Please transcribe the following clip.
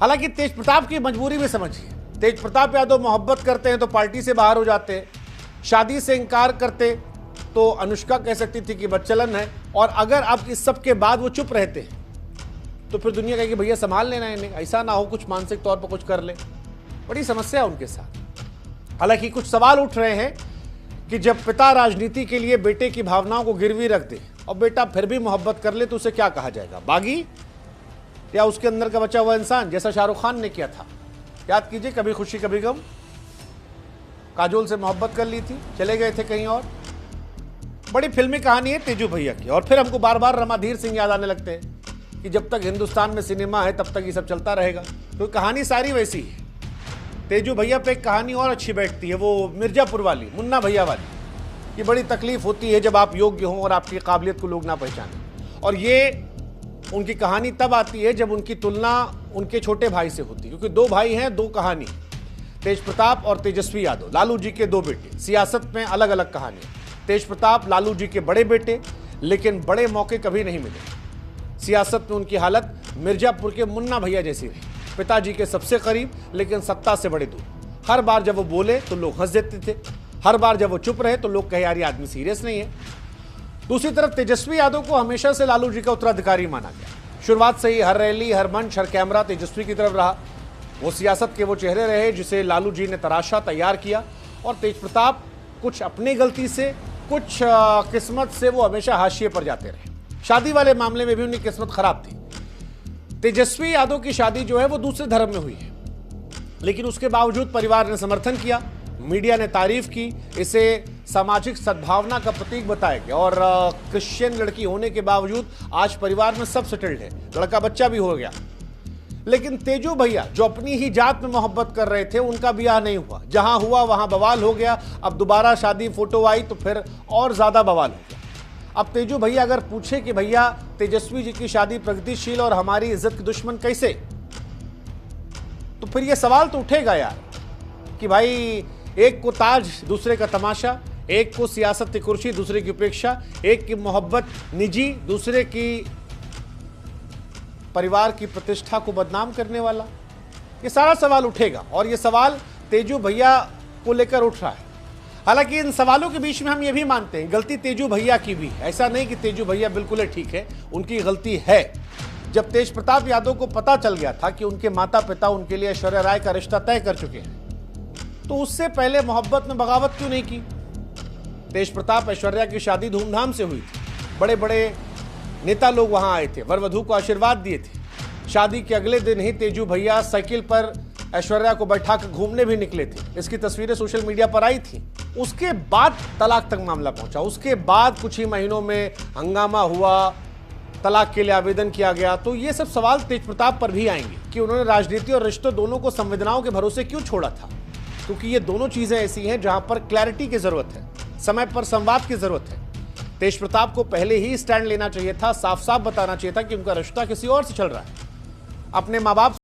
हालांकि तेज प्रताप की मजबूरी भी समझिए। तेज प्रताप यादव मोहब्बत करते हैं तो पार्टी से बाहर हो जाते हैं, शादी से इनकार करते तो अनुष्का कह सकती थी कि बच्चलन है, और अगर अब इस सब के बाद वो चुप रहते हैं तो फिर दुनिया कहेगी भैया संभाल लेना इन्हें, ऐसा ना हो कुछ मानसिक तौर पर कुछ कर ले। बड़ी समस्या है उनके साथ। हालांकि कुछ सवाल उठ रहे हैं कि जब पिता राजनीति के लिए बेटे की भावनाओं को गिरवी रख दे और बेटा फिर भी मोहब्बत कर ले तो उसे क्या कहा जाएगा, बागी या उसके अंदर का बचा हुआ इंसान, जैसा शाहरुख खान ने किया था। याद कीजिए, कभी खुशी कभी गम, काजोल से मोहब्बत कर ली थी, चले गए थे कहीं और। बड़ी फिल्मी कहानी है तेजू भैया की। और फिर हमको बार बार रणधीर सिंह याद आने लगते हैं कि जब तक हिंदुस्तान में सिनेमा है तब तक ये सब चलता रहेगा। तो कहानी सारी वैसी है। तेजू भैया पे एक कहानी और अच्छी बैठती है, वो मिर्जापुर वाली, मुन्ना भैया वाली। ये बड़ी तकलीफ होती है जब आप योग्य हों और आपकी काबिलियत को लोग ना पहचानें। और ये उनकी कहानी तब आती है जब उनकी तुलना उनके छोटे भाई से होती है, क्योंकि दो भाई हैं, दो कहानी, तेज प्रताप और तेजस्वी यादव, लालू जी के दो बेटे। सियासत में अलग अलग कहानी। तेज प्रताप लालू जी के बड़े बेटे, लेकिन बड़े मौके कभी नहीं मिले। सियासत में उनकी हालत मिर्जापुर के मुन्ना भैया जैसी रही, पिताजी के सबसे करीब लेकिन सत्ता से बड़े दूर। हर बार जब वो बोले तो लोग हंस देते थे, हर बार जब वो चुप रहे तो लोग कहे यार ये आदमी सीरियस नहीं है। दूसरी तरफ तेजस्वी यादव को हमेशा से लालू जी का उत्तराधिकारी माना गया। शुरुआत से ही हर रैली, हर मंच, हर कैमरा तेजस्वी की तरफ रहा। वो सियासत के वो चेहरे रहे जिसे लालू जी ने तराशा, तैयार किया। और तेज प्रताप कुछ अपनी गलती से, कुछ किस्मत से वो हमेशा हाशिए पर जाते रहे। शादी वाले मामले में भी उनकी किस्मत खराब थी। तेजस्वी यादव की शादी जो है वो दूसरे धर्म में हुई है, लेकिन उसके बावजूद परिवार ने समर्थन किया, मीडिया ने तारीफ की, इसे सामाजिक सद्भावना का प्रतीक बताया गया। और क्रिश्चियन लड़की होने के बावजूद आज परिवार में सब सेटल्ड है, लड़का बच्चा भी हो गया। लेकिन तेजू भैया जो अपनी ही जात में मोहब्बत कर रहे थे, उनका ब्याह नहीं हुआ। जहां हुआ वहां बवाल हो गया। अब दोबारा शादी फोटो आई तो फिर और ज्यादा बवाल हो गया। अब तेजू भैया अगर पूछे कि भैया तेजस्वी जी की शादी प्रगतिशील और हमारी इज्जत के दुश्मन कैसे, तो फिर यह सवाल तो उठेगा यार कि भाई एक को ताज दूसरे का तमाशा, एक को सियासत की कुर्सी दूसरे की उपेक्षा, एक की मोहब्बत निजी दूसरे की परिवार की प्रतिष्ठा को बदनाम करने वाला। ये सारा सवाल उठेगा और ये सवाल तेजू भैया को लेकर उठ रहा है। हालांकि इन सवालों के बीच में हम ये भी मानते हैं गलती तेजू भैया की भी है। ऐसा नहीं कि तेजू भैया बिल्कुल ठीक है, उनकी गलती है। जब तेज प्रताप यादव को पता चल गया था कि उनके माता पिता उनके लिए ऐश्वर्या राय का रिश्ता तय कर चुके हैं, तो उससे पहले मोहब्बत में बगावत क्यों नहीं की। तेज प्रताप ऐश्वर्या की शादी धूमधाम से हुई थी, बड़े बड़े नेता लोग वहां आए थे, वर वधू को आशीर्वाद दिए थे। शादी के अगले दिन ही तेजू भैया साइकिल पर ऐश्वर्या को बैठाकर घूमने भी निकले थे। इसकी तस्वीरें सोशल मीडिया पर आई थी। उसके बाद तलाक तक मामला पहुंचा। उसके बाद कुछ ही महीनों में हंगामा हुआ, तलाक के लिए आवेदन किया गया। तो ये सब सवाल तेज प्रताप पर भी आएंगे कि उन्होंने राजनीति और रिश्तों दोनों को संवेदनाओं के भरोसे क्यों छोड़ा था, क्योंकि ये दोनों चीजें ऐसी हैं जहां पर क्लैरिटी की जरूरत है, समय पर संवाद की जरूरत है। तेज प्रताप को पहले ही स्टैंड लेना चाहिए था, साफ साफ बताना चाहिए था कि उनका रिश्ता किसी और से चल रहा है, अपने माँ बाप